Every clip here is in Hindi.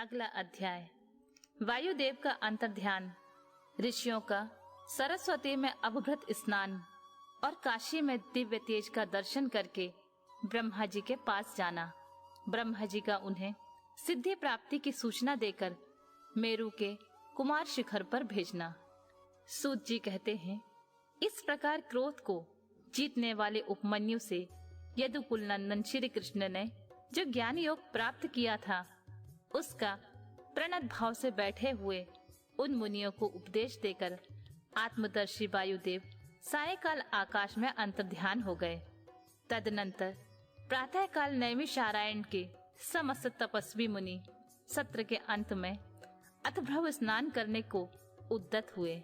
अगला अध्याय। वायुदेव का अंतर्ध्यान, ऋषियों का सरस्वती में अभिभृत स्नान और काशी में दिव्य तेज का दर्शन करके ब्रह्मा जी के पास जाना। ब्रह्मा जी का उन्हें सिद्धि प्राप्ति की सूचना देकर मेरु के कुमार शिखर पर भेजना। सूत जी कहते हैं, इस प्रकार क्रोध को जीतने वाले उपमन्यु से यदुकुल नंदन श्री कृष्ण ने जो ज्ञान योग प्राप्त किया था, उसका प्रणत भाव से बैठे हुए उन मुनियों को उपदेश देकर आत्मदर्शी वायुदेव सायकाल आकाश में अंतर्ध्यान हो गए। तदनंतर प्रातःकाल नैमिषारण्य के समस्त तपस्वी मुनि सत्र के अंत में अतभ्रव स्नान करने को उद्यत हुए।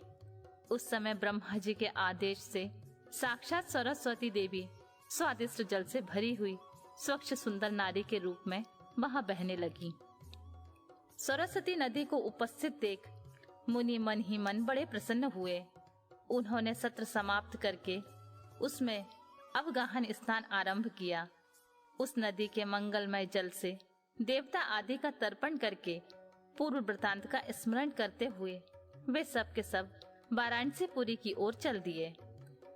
उस समय ब्रह्मा जी के आदेश से साक्षात सरस्वती देवी स्वादिष्ट जल से भरी हुई स्वच्छ सुंदर नारी के रूप में वहां बहने लगी। सरस्वती नदी को उपस्थित देख मुनि मन ही मन बड़े प्रसन्न हुए। उन्होंने सत्र समाप्त करके उसमें अवगाहन स्नान आरंभ किया। उस नदी के मंगलमय जल से देवता आदि का तर्पण करके पूर्व वृतांत का स्मरण करते हुए वे सब के सब वाराणसीपुरी की ओर चल दिए।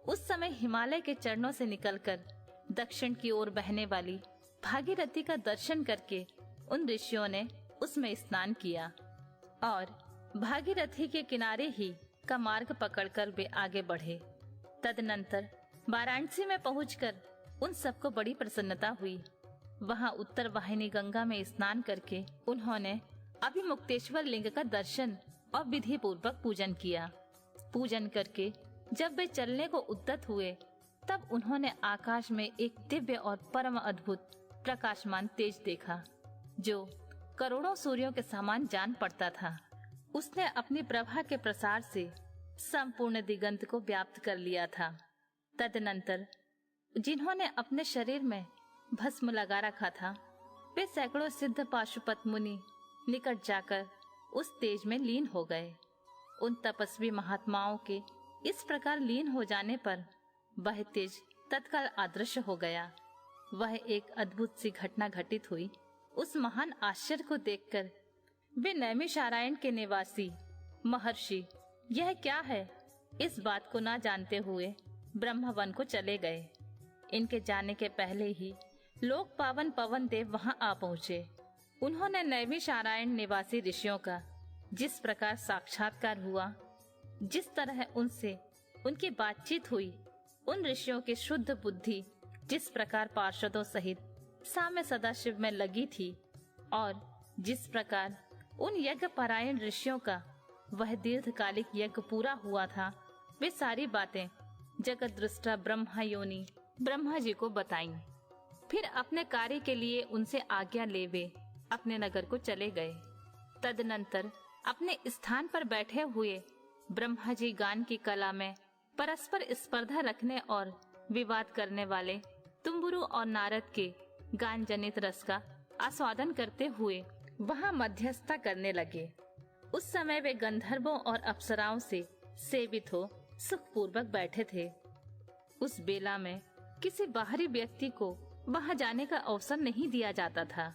उस समय हिमालय के चरणों से निकलकर दक्षिण की ओर बहने वाली भागीरथी का दर्शन करके उन ऋषियों ने उसमें स्नान किया और भागीरथी के किनारे ही का मार्ग पकड़कर वे आगे बढ़े। तदनंतर वाराणसी में पहुंचकर उन सबको बड़ी प्रसन्नता हुई। वहां उत्तर वाहिनी गंगा में स्नान करके उन्होंने अभिमुक्तेश्वर लिंग का दर्शन और विधि पूर्वक पूजन किया। पूजन करके जब वे चलने को उद्यत हुए, तब उन्होंने आकाश में एक दिव्य और परम अद्भुत प्रकाशमान तेज देखा, जो करोड़ों सूर्यों के समान जान पड़ता था। उसने अपनी प्रभा के प्रसार से संपूर्ण दिगंत को व्याप्त कर लिया था। तदनंतर जिन्होंने अपने शरीर में भस्म लगा रखा था, वे सैकड़ों सिद्ध पाशुपत मुनि निकट जाकर उस तेज में लीन हो गए। उन तपस्वी महात्माओं के इस प्रकार लीन हो जाने पर वह तेज तत्काल अदृश्य हो गया। वह एक अद्भुत सी घटना घटित हुई। उस महान आश्चर्य को देखकर वे नैमिषारण्य के निवासी महर्षि यह क्या है, इस बात को ना जानते हुए ब्रह्मवन को चले गए। इनके जाने के पहले ही लोक पावन पवन देव वहां आ पहुँचे। उन्होंने नैमिषारण्य निवासी ऋषियों का जिस प्रकार साक्षात्कार हुआ, जिस तरह उनसे उनकी बातचीत हुई, उन ऋषियों की शुद्ध बुद्धि जिस प्रकार पार्षदों सहित साम्य सदाशिव में लगी थी, और जिस प्रकार उन यज्ञ परायण ऋषियों का वह दीर्घकालिक यज्ञ पूरा हुआ था, वे सारी बातें जगत दृष्टा ब्रह्मा योनि ब्रह्मा जी को बताईं। फिर अपने कार्य के लिए उनसे आज्ञा ले वे अपने नगर को चले गए। तदनंतर अपने स्थान पर बैठे हुए ब्रह्मा जी गान की कला में परस्पर स्पर्धा रखने और विवाद करने वाले तुम्बुरु और नारद के गान जनित रस का आस्वादन करते हुए वहां मध्यस्थता करने लगे। उस समय वे गंधर्वों और अप्सराओं से सेवित हो सुखपूर्वक बैठे थे। उस बेला में किसी बाहरी व्यक्ति को वहां जाने का अवसर नहीं दिया जाता था।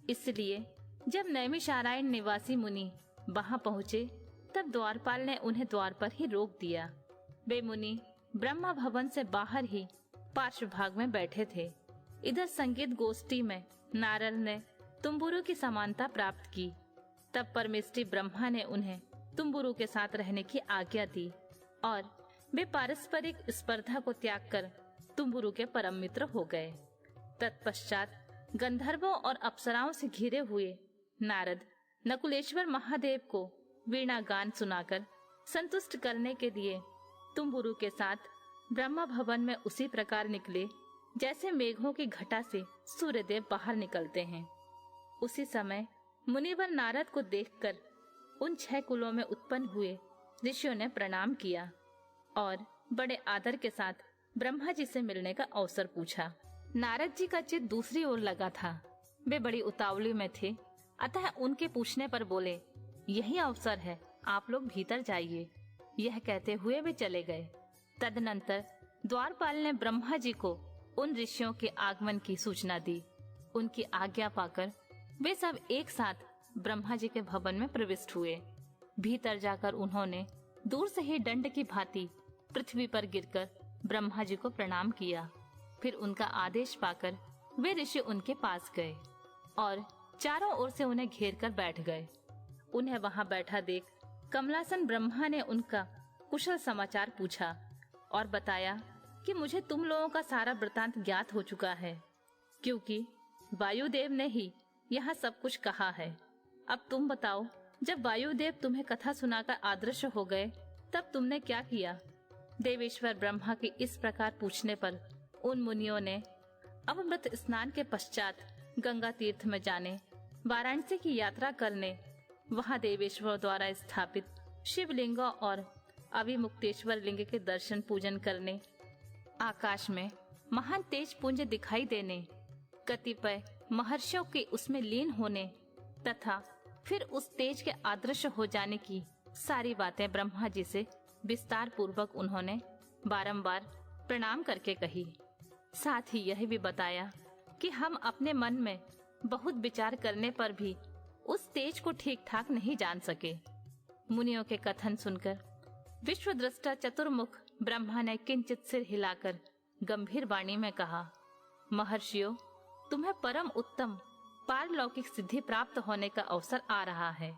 इसलिए जब नैमिषारण्य निवासी मुनि वहां पहुँचे, तब द्वारपाल ने उन्हें द्वार पर ही रोक दिया। वे मुनि ब्रह्मा भवन से बाहर ही पार्श्व भाग में बैठे थे। इधर संगीत गोष्ठी में नारद ने तुम्बुरु की समानता प्राप्त की। तब परमेष्ठी ब्रह्मा ने उन्हें तुम्बुरु के साथ रहने की आज्ञा दी और वे पारस्परिक स्पर्धा को त्याग कर तुम्बुरु के परम मित्र हो गए। तत्पश्चात गंधर्वों और अप्सराओं से घिरे हुए नारद नकुलेश्वर महादेव को वीणा गान सुनाकर संतुष्ट करने के लिए तुम्बुरु के साथ ब्रह्मा भवन में उसी प्रकार निकले जैसे मेघों की घटा से सूर्यदेव बाहर निकलते हैं। उसी समय मुनिवर नारद को देखकर उन 6 कुलों में उत्पन्न हुए ऋषियों ने प्रणाम किया और बड़े आदर के साथ ब्रह्मा जी से मिलने का अवसर पूछा। नारद जी का चित्त दूसरी ओर लगा था। वे बड़ी उतावली में थे, अतः उनके पूछने पर बोले, यही अवसर है, आप लोग भीतर जाइए। यह कहते हुए वे चले गए। तदनंतर द्वारपाल ने ब्रह्मा जी को उन ऋषियों के आगमन की सूचना दी। उनकी आज्ञा पाकर वे सब एक साथ ब्रह्मा जी के भवन में प्रविष्ट हुए। भीतर जाकर उन्होंने दूर से ही दंड की भांति पृथ्वी पर गिरकर ब्रह्मा जी को प्रणाम किया। फिर उनका आदेश पाकर वे ऋषि उनके पास गए और चारों ओर से उन्हें घेर कर बैठ गए। उन्हें वहां बैठा देख कमलासन ब्रह्मा ने उनका कुशल समाचार पूछा और बताया कि मुझे तुम लोगों का सारा वृतांत ज्ञात हो चुका है, क्योंकि वायुदेव ने ही यहाँ सब कुछ कहा है। अब तुम बताओ, जब वायुदेव तुम्हें कथा सुनाकर अदृश्य हो गए तब तुमने क्या किया? देवेश्वर ब्रह्मा के इस प्रकार पूछने पर उन मुनियों ने अमृत स्नान के पश्चात गंगा तीर्थ में जाने, वाराणसी की यात्रा करने, वहां देवेश्वर द्वारा स्थापित शिवलिंग और अविमुक्तेश्वर लिंग के दर्शन पूजन करने, आकाश में महान तेज पुंज दिखाई देने, कतिपय महर्षियों के उसमें लीन होने तथा फिर उस तेज के अदृश्य हो जाने की सारी बातें ब्रह्मा जी से विस्तार पूर्वक उन्होंने बारंबार प्रणाम करके कही। साथ ही यह भी बताया कि हम अपने मन में बहुत विचार करने पर भी उस तेज को ठीक ठाक नहीं जान सके। मुनियों के कथन सुनकर विश्वद्रष्टा चतुर्मुख ब्रह्मा ने किंचित सिर हिलाकर गंभीर वाणी में कहा, महर्षियों, तुम्हें परम उत्तम पारलौकिक सिद्धि प्राप्त होने का अवसर आ रहा है।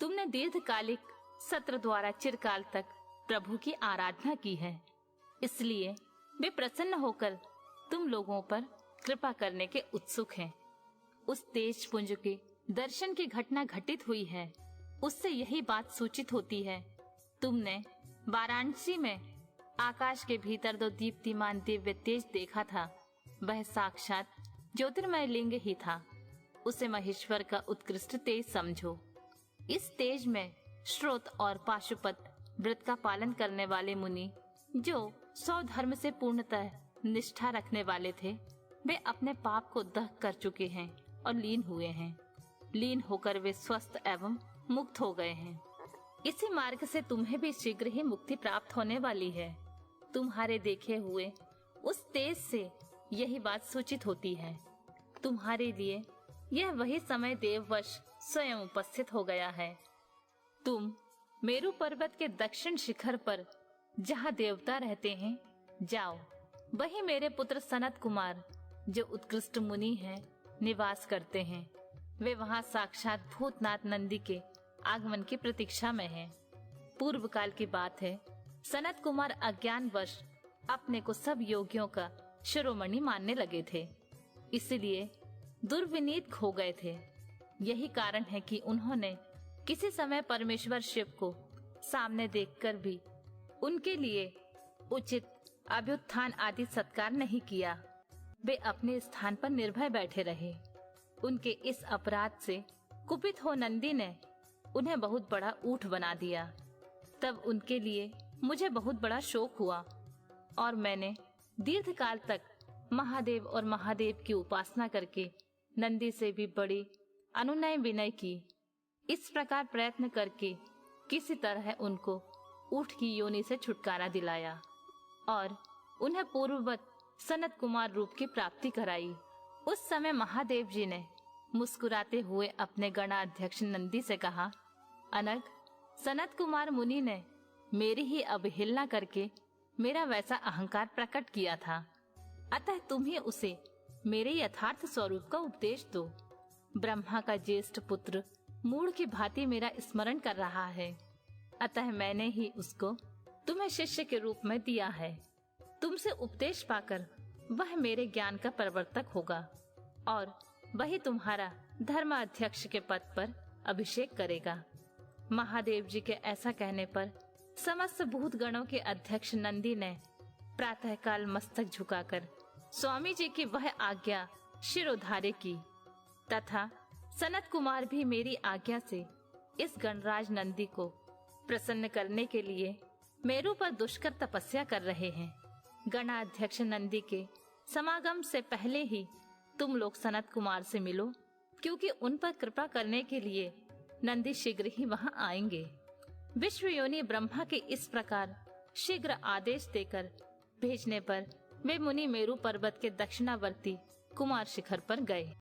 तुमने दीर्घकालिक सत्र द्वारा चिरकाल तक प्रभु की आराधना की है, इसलिए वे प्रसन्न होकर तुम लोगों पर कृपा करने के उत्सुक हैं। उस तेज पुंज के दर्शन की घटना घटित हुई है, उससे यही बात सूचित होती है। तुमने वाराणसी में आकाश के भीतर दो दीप्तिमान दिव्य तेज देखा था, वह साक्षात ज्योतिर्मय लिंग ही था। उसे महेश्वर का उत्कृष्ट तेज समझो। इस तेज में श्रोत और पाशुपत व्रत का पालन करने वाले मुनि, जो स्वधर्म से पूर्णतः निष्ठा रखने वाले थे, वे अपने पाप को दह कर चुके हैं और लीन हुए हैं। लीन होकर वे स्वस्थ एवं मुक्त हो गए हैं। इसी मार्ग से तुम्हें भी शीघ्र ही मुक्ति प्राप्त होने वाली है। तुम्हारे देखे हुए उस तेज से यही बात सूचित होती है। तुम्हारे लिए यह वही समय देववश स्वयं उपस्थित हो गया है। तुम मेरु पर्वत के दक्षिण शिखर पर जहाँ देवता रहते हैं जाओ। वही मेरे पुत्र सनत कुमार, जो उत्कृष्ट मुनि हैं, निवास करते हैं। वे वहाँ साक्षात भूतनाथ नंदी के आगमन की प्रतीक्षा में हैं। पूर्व काल की बात है, सनत कुमार अज्ञानवश अपने को सब योगियों का शिरोमणि मानने लगे थे, इसलिए दुर्विनीत खो गए थे। यही कारण है कि उन्होंने किसी समय परमेश्वर शिव को सामने देखकर भी उनके लिए उचित अभ्युत्थान आदि सत्कार नहीं किया। वे अपने स्थान पर निर्भय बैठे रहे। उनके इस अपराध से कुपित हो नंदी ने उन्हें बहुत बड़ा ऊंट बना दिया। तब उनके लिए मुझे बहुत बड़ा शोक हुआ और मैंने दीर्घकाल तक महादेव और महादेव की उपासना करके नंदी से भी बड़ी अनुनय विनय की। इस प्रकार प्रयत्न करके किसी तरह उनको ऊंट की योनि से छुटकारा दिलाया और उन्हें पूर्ववत सनत कुमार रूप की प्राप्ति कराई। उस समय महादेव जी ने मुस्कुराते हुए अपने गणाध्यक्ष नंदी से कहा, अनग, सनत कुमार मुनि ने मेरी ही अवहेलना करके मेरा वैसा अहंकार प्रकट किया था, अतः तुम ही उसे मेरे यथार्थ स्वरूप का उपदेश दो। ब्रह्मा का ज्येष्ठ पुत्र मूढ़ की भांति मेरा स्मरण कर रहा है, अतः मैंने ही उसको तुम्हें शिष्य के रूप में दिया है। तुमसे उपदेश पाकर वह मेरे ज्ञान का प्रवर्तक होगा और वही तुम्हारा धर्माध्यक्ष के पद पर अभिषेक करेगा। महादेव जी के ऐसा कहने पर समस्त भूत गणों के अध्यक्ष नंदी ने प्रातःकाल मस्तक झुकाकर स्वामी जी की वह आज्ञा शिरोधार्य की तथा सनत कुमार भी मेरी आज्ञा से इस गणराज नंदी को प्रसन्न करने के लिए मेरु पर दुष्कर तपस्या कर रहे हैं। गणाध्यक्ष नंदी के समागम से पहले ही तुम लोग सनत कुमार से मिलो, क्योंकि उन पर कृपा करने के लिए नंदी शीघ्र ही वहां आएंगे। विश्वयोनि ब्रह्मा के इस प्रकार शीघ्र आदेश देकर भेजने पर वे मुनि मेरु पर्वत के दक्षिणावर्ती कुमार शिखर पर गए।